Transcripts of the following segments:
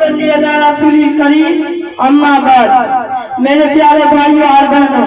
सल्ली अला रसूल करीम, अम्मा बाद। मेरे प्यारे भाइयों और बहनों,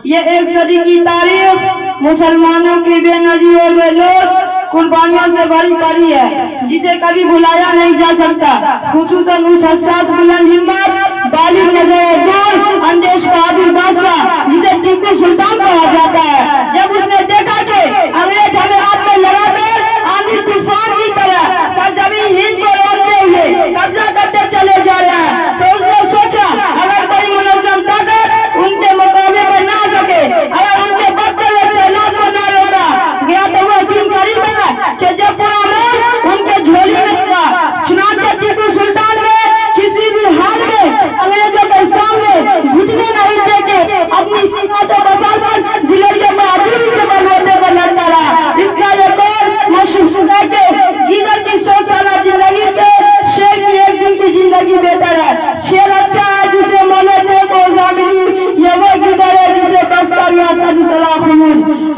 ये एक सदी की तारीख मुसलमानों की बेनज़ीर और बेलोस कुर्बानियों से भरी पड़ी है, जिसे कभी भुलाया नहीं जा सकता। खुसूसन उस हसास बुलंद हिम्मत बालिग नजर दूर अंदेश बहादुर बादशाह, जिसे टीपू सुल्तान कहा जाता है, जब उसने देखा कि अंग्रेज हमें हाथ में लगाकर आंधी तूफान की तरह सरजमीन हिंद को रोकते हुए कब्जा करते चले जा रहे हैं, तो उसने सोचा अगर कोई मुनज़्ज़म ताकत उनके मुकाबले पर ना आ सके, अगर उनके बदले से लाख को ना रोका गया, तो वो दिन करीब है कि जब पूरा मुल्क उनके झोली में था। चुनांचे टीपू सुल्तान ने किसी भी हाल में अंग्रेजों के सामने घुटने नहीं देके अपनी सीमा को बचाकर दिलेर बहादुरी के बलबूते पर लड़ता रहा। इसका एक और मशहूर है कि गीदड़ की 100 साल जिंदगी से शेर की एक दिन की जिंदगी बेहतर है। शेर अच्छा है जिसे मौलते को मिली, ये वो गीदड़ है जिसे बख्शा गया सलाह खुलूद।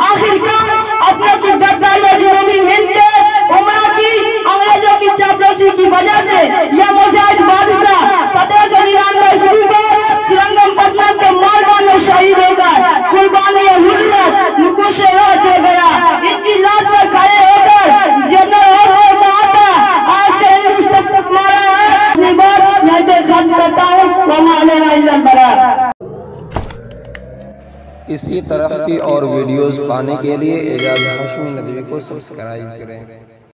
आखिरकार अपने की गद्दारी जुनूबी हिंद के उमरा की अंग्रेजों की चापलूसी की वजह से यह मुजाहिद बादशाह 1799 ईस्वी को श्रीरंगपट्टनम के मालवा में शहीद होकर कुर्बानी हुर्रियत नुकुश दे गया। इनकी लाश पर खड़े होकर जनरल ने कहा था, आज से हिंदुस्तान मारा है, अपनी बात यहीं पे खत्म करता हूँ। इसी तरह की और वीडियोस पाने के लिए एजाज हाशमी नदवी को सब्सक्राइब करें।